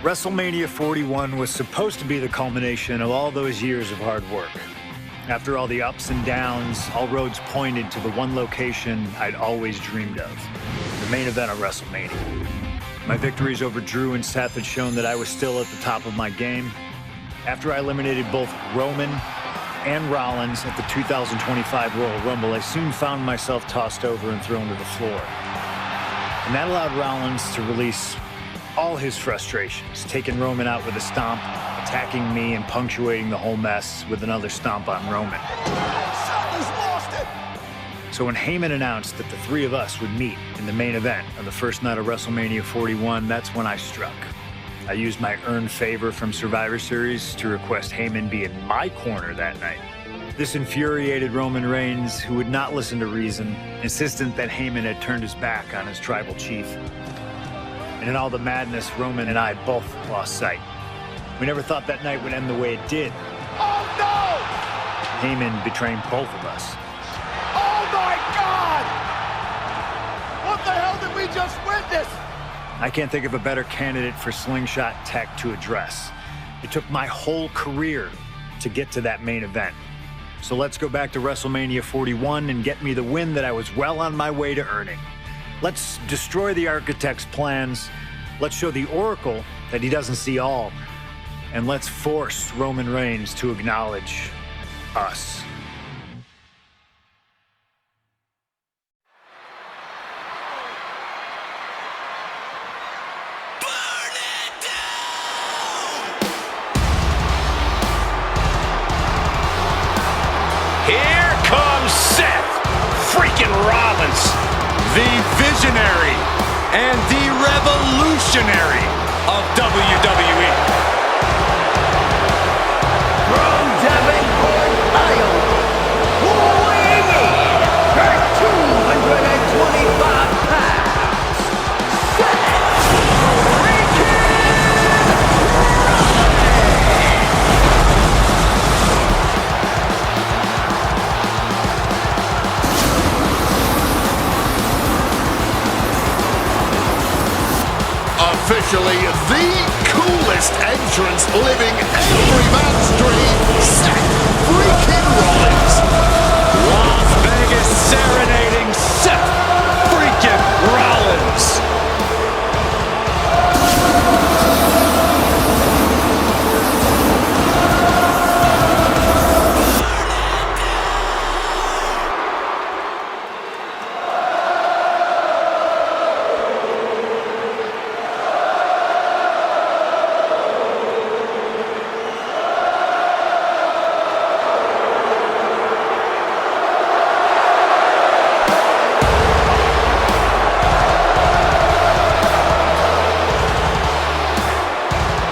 WrestleMania 41 was supposed to be the culmination of all those years of hard work. After all the ups and downs, all roads pointed to the one location I'd always dreamed of, the main event of WrestleMania. My victories over Drew and Seth had shown that I was still at the top of my game. After I eliminated both Roman and Rollins at the 2025 Royal Rumble, I soon found myself tossed over and thrown to the floor. And that allowed Rollins to release all his frustrations, taking Roman out with a stomp, attacking me, and punctuating the whole mess with another stomp on Roman. Something's lost it! So when Heyman announced that the three of us would meet in the main event of the first night of WrestleMania 41, that's when I struck. I used my earned favor from Survivor Series to request Heyman be in my corner that night. This infuriated Roman Reigns, who would not listen to reason, insistent that Heyman had turned his back on his tribal chief. And in all the madness, Roman and I both lost sight. We never thought that night would end the way it did. Oh, no! Heyman betraying both of us. Oh, my God! What the hell did we just witness? I can't think of a better candidate for slingshot tech to address. It took my whole career to get to that main event. So let's go back to WrestleMania 41 and get me the win that I was well on my way to earning. Let's destroy the architect's plans. Let's show the Oracle that he doesn't see all. And let's force Roman Reigns to acknowledge us. Burn it down! Here comes Seth freaking Rollins, the visionary and the revolutionary of WWE. From Davenport, Iowa, weighing in at 225 pounds, Seth freaking Officially the coolest entrance living every man's dream, Seth freaking Rollins. Las Vegas serenading Seth freaking Rollins.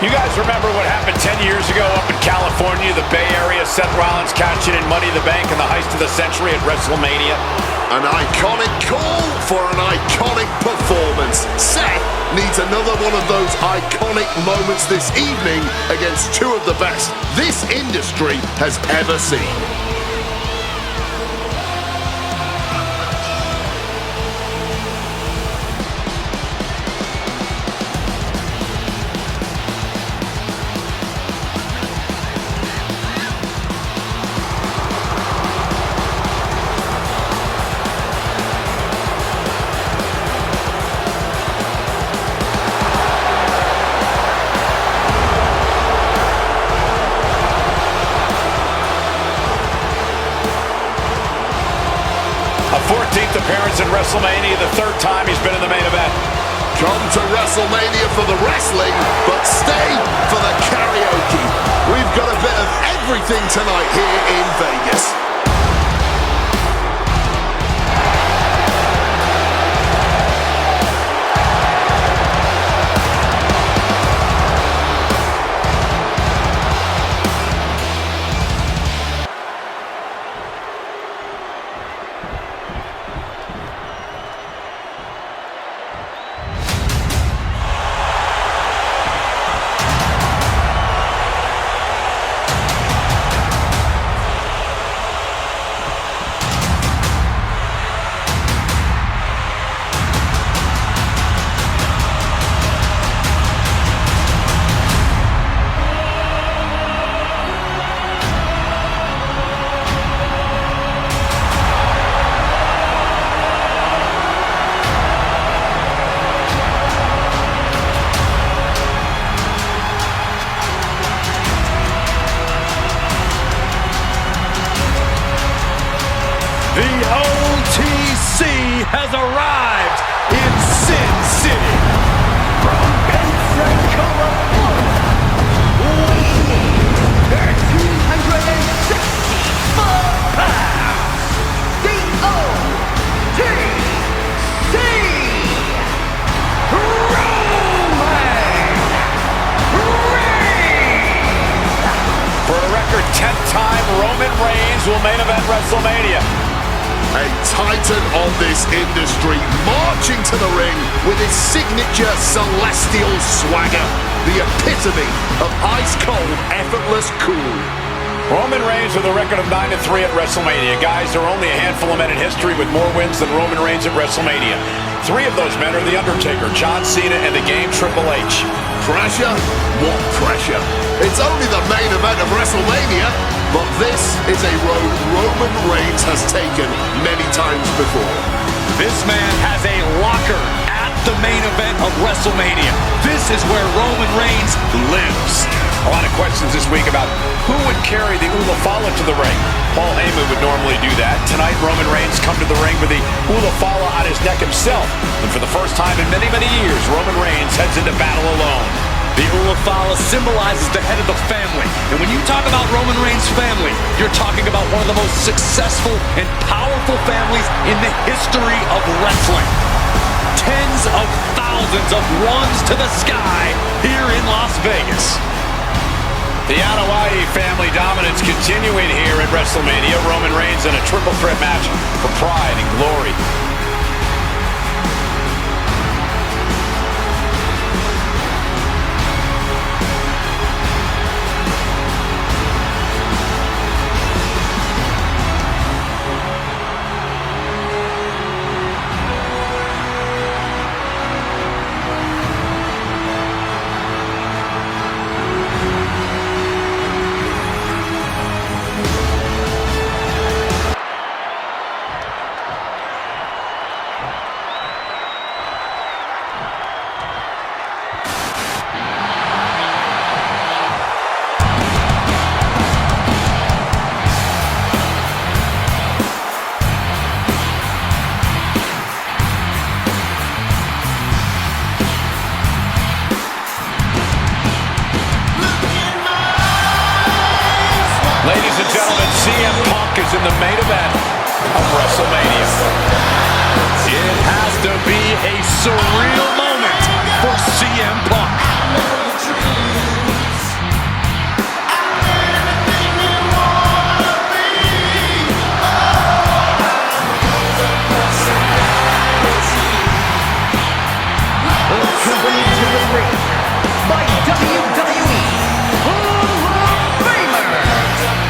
You guys remember what happened 10 years ago up in California, the Bay Area? Seth Rollins cashing in Money in the Bank and the heist of the century at WrestleMania. An iconic call for an iconic performance. Seth needs another one of those iconic moments this evening against two of the best this industry has ever seen. A 14th appearance in WrestleMania, the third time he's been in the main event. Come to WrestleMania for the wrestling, but stay for the karaoke. We've got a bit of everything tonight here in Vegas. has arrived in Sin City. From Pensacola, Florida, weighing 264 pounds, the OTC, For a record 10th time, Roman Reigns will main event WrestleMania. A titan of this industry, marching to the ring with his signature celestial swagger, the epitome of ice-cold, effortless cool. Roman Reigns with a record of 9-3 at WrestleMania. Guys, there are only a handful of men in history with more wins than Roman Reigns at WrestleMania. 3 of those men are The Undertaker, John Cena, and the Game Triple H. Pressure? What pressure? It's only the main event of WrestleMania, but this is a road Roman Reigns has taken many times before. This man has a locker at the main event of WrestleMania. This is where Roman Reigns lives. A lot of questions this week about who would carry the Ulafala to the ring. Paul Heyman would normally do that. Tonight, Roman Reigns come to the ring with the Ulafala on his neck himself. And for the first time in many, many years, Roman Reigns heads into battle alone. The Ulafala symbolizes the head of the family. And when you talk about Roman Reigns' family, you're talking about one of the most successful and powerful families in the history of wrestling. Tens of thousands of ones to the sky here in Las Vegas. The Anoa'i family dominance continuing here at WrestleMania. Roman Reigns in a triple threat match for pride and glory. Ladies and gentlemen, CM Punk is in the main event of WrestleMania. It has to be a surreal moment for CM Punk. accompanied to the ring by WWE Hall of Famer,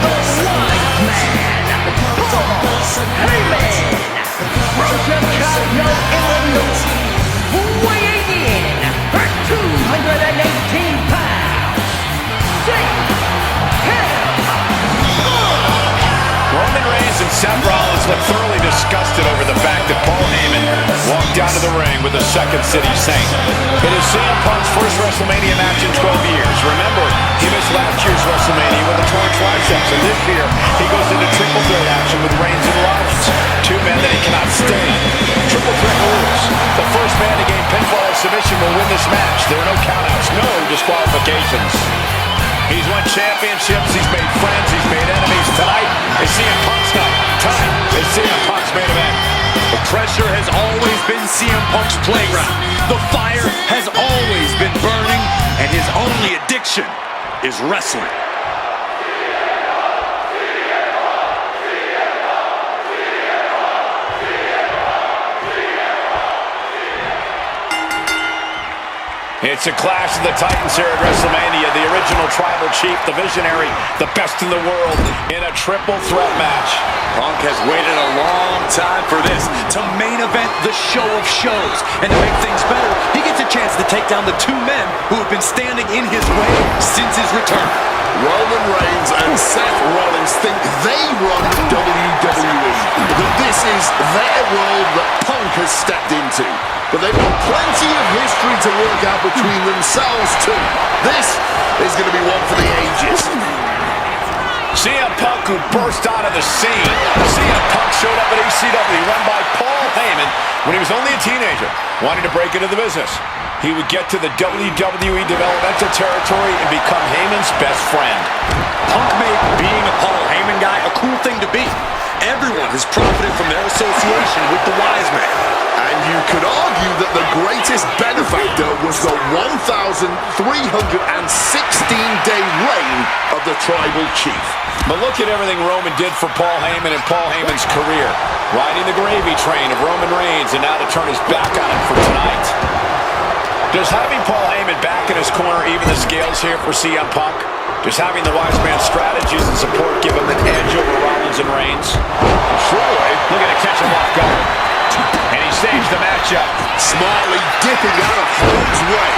the Wise Man, Paul Heyman, from Chicago, Illinois, weighing in at 218 pounds, Roman Reigns and Seth Rollins look thoroughly disgusted over the fact that Paul Heyman walked out of the ring with the Second City Saint. It is CM Punk's first WrestleMania match in 12 years. Remember, he missed last year's WrestleMania with a torn triceps, and this year he goes into triple threat action with Reigns and Rollins, two men that he cannot stand. Triple threat rules. The first man to gain pinfall or submission will win this match. There are no countouts, no disqualifications. He's won championships, he's made friends, he's made enemies. Tonight is CM Punk's night. Tonight is CM Punk's main event. The pressure has always been CM Punk's playground. The fire has always been burning, and his only addiction is wrestling. It's a clash of the Titans here at WrestleMania. The original tribal chief, the visionary, the best in the world in a triple threat match. Punk has waited a long time for this, to main event the show of shows. And to make things better, he gets a chance to take down the two men who have been standing in his way since his return. Roman Reigns and Seth Rollins think they run WWE, that this is their world that Punk has stepped into. But they've got plenty of history to work out between themselves too. This is going to be one for the ages. CM Punk, who burst onto the scene. CM Punk showed up at ECW, run by Paul Heyman, when he was only a teenager, wanting to break into the business. He would get to the WWE developmental territory and become Heyman's best friend. Punk made being a Paul Heyman guy a cool thing to be. Everyone has profited from their association with the wise man. And you could argue that the greatest benefactor was the 1,316-day reign of the Tribal Chief. But look at everything Roman did for Paul Heyman and Paul Heyman's career. Riding the gravy train of Roman Reigns, and now to turn his back on him for tonight. Does having Paul Heyman back in his corner even the scales here for CM Punk? Does having the wise man's strategies and support give him an edge over Rollins and Reigns? Troy looking to catch him off guard. And he staged the matchup. Smartly dipping out of harm's way.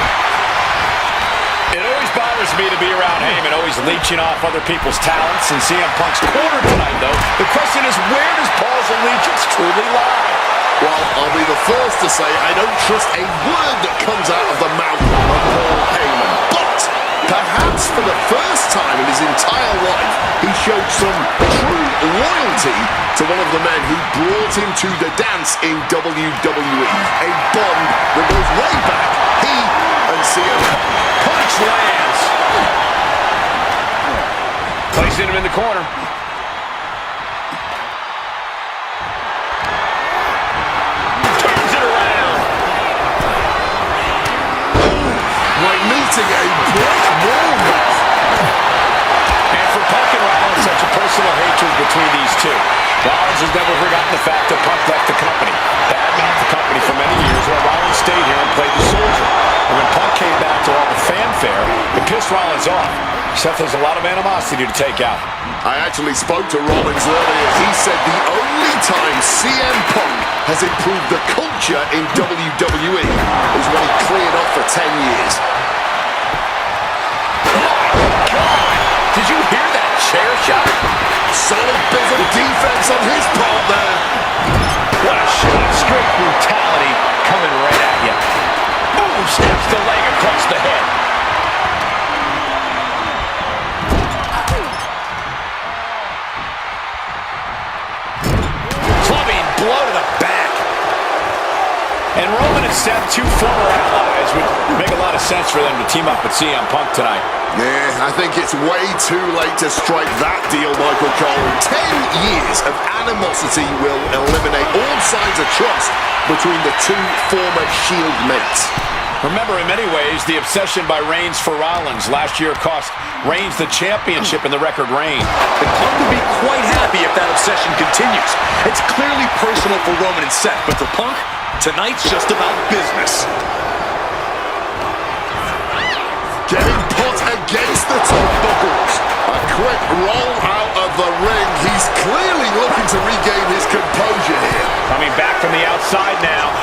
It always bothers me to be around Heyman, always leeching off other people's talents. In CM Punk's corner tonight, though, the question is, where does Paul's allegiance truly lie? Well, I'll be the first to say I don't trust a word that comes out of the mouth of Paul Heyman. But perhaps for the first time in his entire life, he showed some true loyalty to one of the men who brought him to the dance in WWE. A bond that goes way back. He and CM Punch lands. Placing him in the corner. Turns it around. like meeting a brick wall. And for Punk and Rollins, such a personal hatred between these two. Rollins has never forgotten the fact that Punk left the company. Badmouthed the company for many years, while Rollins stayed here and played the soldier. And when Punk came back to all the fanfare, it pissed Rollins off. Seth has a lot of animosity to take out. I actually spoke to Rollins earlier. He said the only time CM Punk has improved the culture in WWE is when he cleared off for 10 years. God! Did you hear that chair shot? Solid bit of defense on his part there. What a shot. Straight brutality coming right at you. Boom! Snaps the leg across the head. Clubbing blow to the back. And Roman and Seth, two former allies, would make a lot of sense for them to team up with CM Punk tonight. Yeah, I think it's way too late to strike that deal, Michael Cole. 10 years of animosity will eliminate all signs of trust between the two former Shield mates. Remember, in many ways, the obsession by Reigns for Rollins last year cost Reigns the championship in the record reign. And Punk would be quite happy if that obsession continues. It's clearly personal for Roman and Seth, but for Punk, tonight's just about business. Getting put against the turnbuckles. A quick roll out of the ring. He's clearly looking to regain his composure here. Coming back from the outside now.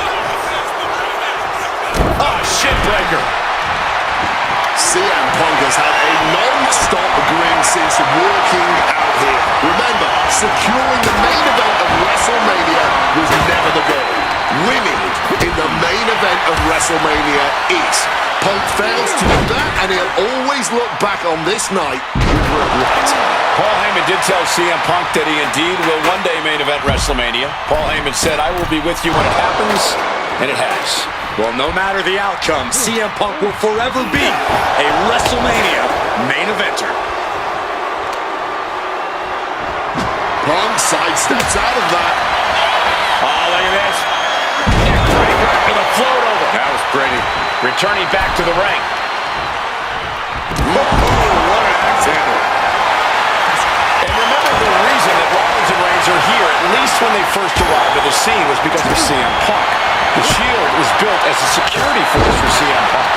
Oh, shit breaker. CM Punk has had a non-stop grin since walking out here. Remember, securing the main event of WrestleMania was never the goal. Winning in the main event of WrestleMania is. Punk fails to do that, and he'll always look back on this night with regret. Paul Heyman did tell CM Punk that he indeed will one day main event WrestleMania. Paul Heyman said, "I will be with you when it happens," and it has. Well, no matter the outcome, CM Punk will forever be a WrestleMania main eventer. Punk sidesteps out of that. Oh, look at this. Neckbreaker with a float over. That was pretty. Returning back to the ring. Whoa, what an axe handle. And remember, the reason that Rollins and Reigns are here, at least when they first arrived at the scene, was because of CM Punk. The Shield was built as a security force for CM Punk.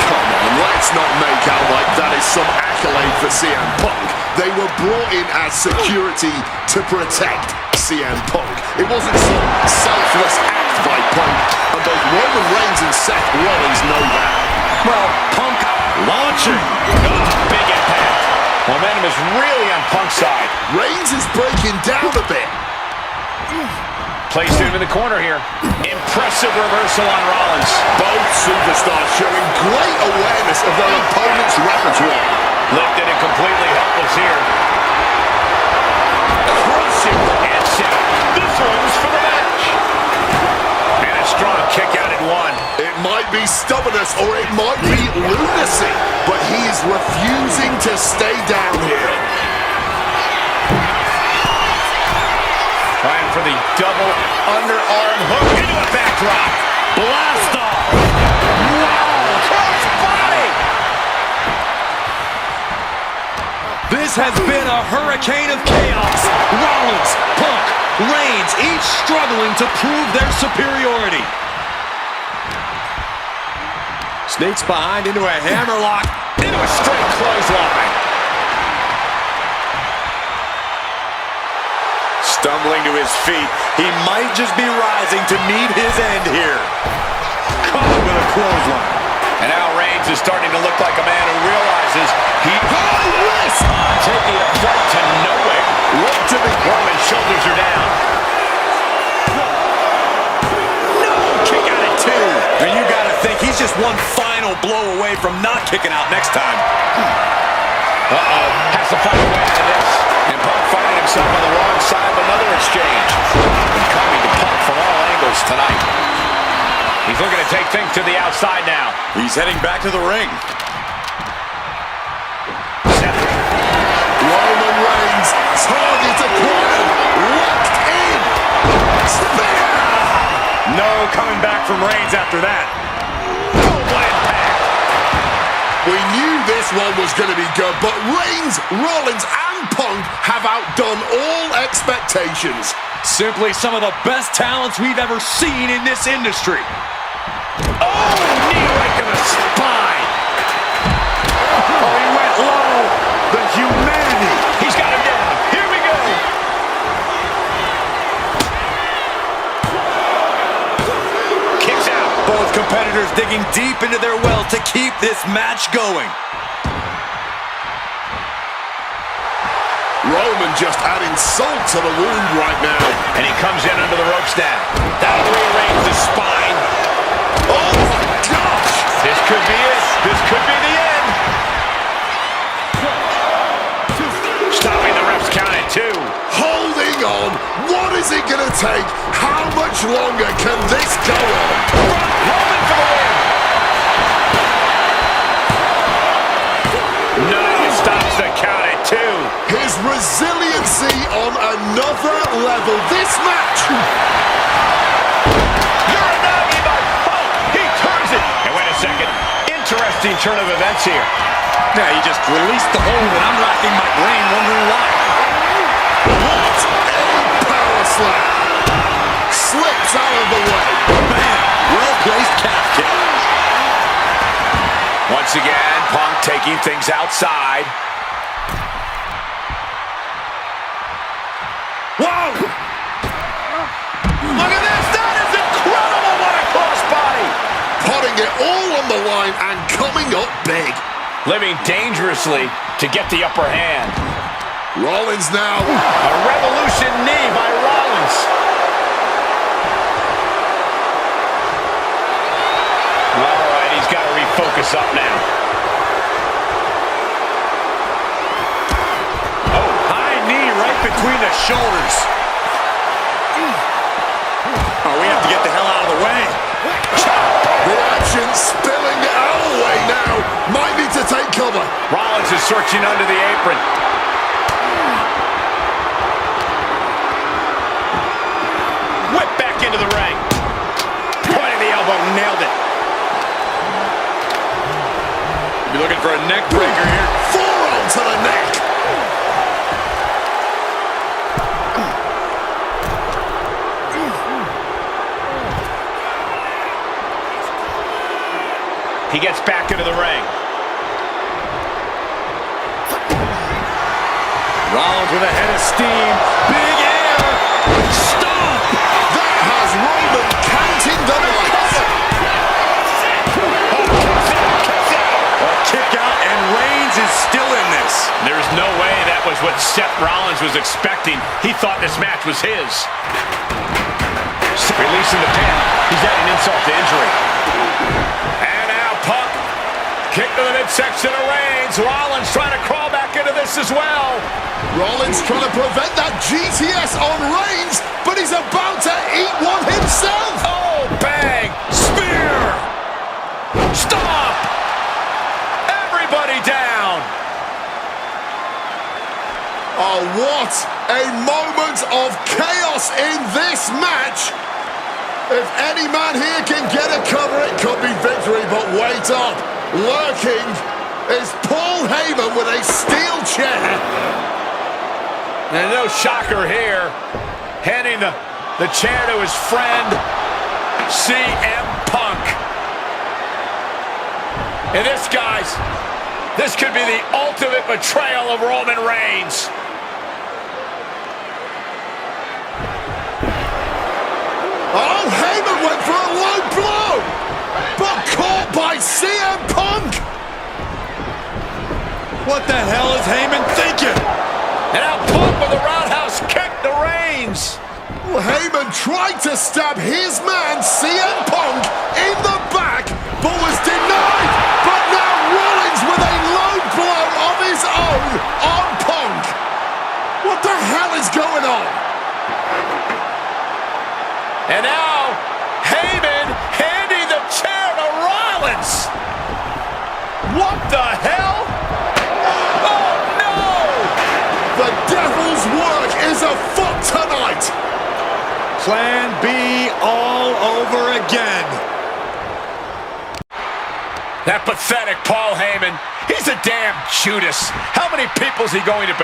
Come on, let's not make out like that is some accolade for CM Punk. They were brought in as security to protect CM Punk. It wasn't some selfless act by Punk, and both Roman Reigns and Seth Rollins know that. Well, Punk launching. Oh, big impact. Momentum is really on Punk's side. Reigns is breaking down a bit. Placed him in the corner here. Impressive reversal on Rollins. Both superstars showing great awareness of their opponent's repertoire. Lifted and completely helpless here. It might be stubbornness or it might be lunacy, but he is refusing to stay down here. Trying for the double underarm hook into a backdrop. Blast off. Wow, cross body. This has been a hurricane of chaos. Rollins, Punk, Reigns, each struggling to prove their superiority. Sneaks behind into a hammerlock, Into a straight clothesline. stumbling to his feet. He might just be rising to meet his end here. Caught with a clothesline. And now Reigns is starting to look like a man who realizes he... High risk! Taking a flight to nowhere. Look to the... Roman's shoulders are down. No! Kick out at two. And you gotta think he's just one final blow away from not kicking out next time. Uh-oh. Has to find a way out of this. And Punk finding himself on the wrong side of another exchange. And coming to Punk from all angles tonight. He's looking to take things to the outside now. He's heading back to the ring. Roman Reigns, target acquired, locked in. Spear! No coming back from Reigns after that. Oh, what impact. We knew this one was going to be good, but Reigns, Rollins, and Punk have outdone all expectations. Simply some of the best talents we've ever seen in this industry. Oh, knee right to the spine. Oh, he went low. The humanity. He's got him down. Here we go. Kicks out. Both competitors digging deep into their well to keep this match going. Roman just adding salt to the wound right now. And he comes in under the ropes now. That'll rearrange the spine. Oh my gosh! This could be it. This could be the end. Stopping the ref's count at two. Holding on. What is it going to take? How much longer can this go on? Roman for the win. No, stops the count at two. His resiliency on another level. This match. You're a doggy by Punk. He turns it. And wait a second. Interesting turn of events here. Yeah, he just released the hold, and I'm racking my brain wondering why. What a power slap. Slips out of the way. Man, well-placed calf kick. Once again, Punk taking things outside. Whoa! Look at this. That is incredible. What a crossbody. Putting it all on the line and coming up big. Living dangerously to get the upper hand. Rollins now. A revolution knee by Rollins. All right, he's got to refocus up now. Oh, high knee right between the shoulders. Oh, we have to get the hell out of the way. The action spilling our way now. Might need to take cover. Rollins is searching under the apron. Whip back into the ring. Point of the elbow, nailed it. Be looking for a neck breaker here. Forearm to the neck. He gets back into the ring. Rollins with a head of steam. Big air. Stop. That has Roman counting the lights. A kick out, and Reigns is still in this. There's no way that was what Seth Rollins was expecting. He thought this match was his. Releasing the pin. He's adding insult to injury. And now Punk. Kick to the midsection of Reigns. Rollins trying to crawl back into this as well. Rollins trying to prevent that GTS on Reigns, but he's about to eat one himself. Oh, bang. Spear. Stop! Everybody down! Oh, what a moment of chaos in this match! If any man here can get a cover, it could be victory, but wait up. Lurking is Paul Heyman with a steel chair. And no shocker here, handing the chair to his friend, CM Punk. And this, guys, this could be the ultimate betrayal of Roman Reigns. Oh, Heyman went for a low blow, but caught by CM Punk. What the hell is Heyman thinking? And now Punk with a roundhouse kick to Reigns. Well, Heyman tried to stab his man, CM Punk, in the back, but was denied. But now Rollins with a low blow of his own on Punk. What the hell is going on? And now Heyman handing the chair to Rollins. What the hell? Oh no! The devil's work is afoot tonight. Plan B all over again. That pathetic Paul Heyman. He's a damn Judas. How many people's he going to...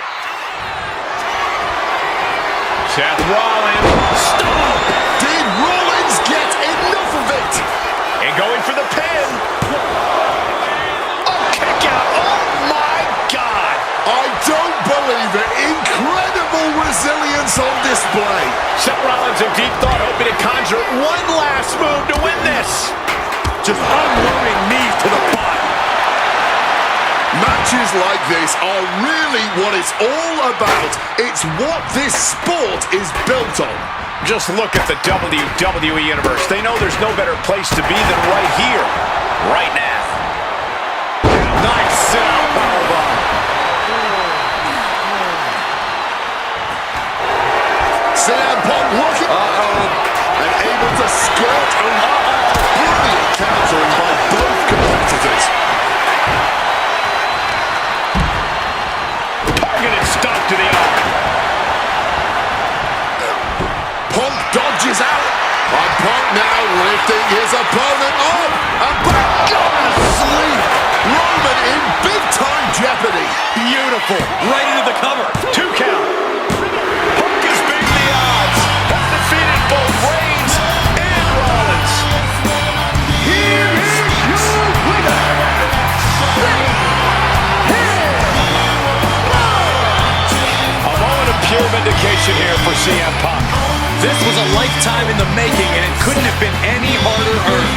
Seth Rollins. Stop! Did Rollins get enough of it? And going for the pin. Oh, kick out. Oh, my God. I don't believe it. Incredible resilience on display. Seth Rollins in deep thought, hoping to conjure one last move to win this. Just unloading knees to the body. Matches like this are really what it's all about. It's what this sport is built on. Just look at the WWE Universe. They know there's no better place to be than right here, right now. Nice sit-out powerbomb. CM Punk looking. And able to skirt around. Brilliant countering by both competitors. Targeted stop to the arm. Punk dodges out. And Punk now lifting his opponent up. And back on sleep. Roman in big-time jeopardy. Beautiful. Right into the cover. 2 count. Punk is beating the odds. Has defeated both Reigns and Rollins. Here is your winner, A moment of pure vindication here for CM Punk. This was a lifetime in the making, and it couldn't have been any harder earned.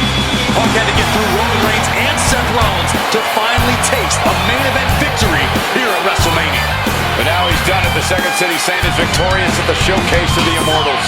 Punk had to get through Roman Reigns and Seth Rollins to finally taste a main event victory here at WrestleMania. But now he's done it. The Second City Saint is victorious at the Showcase of the Immortals.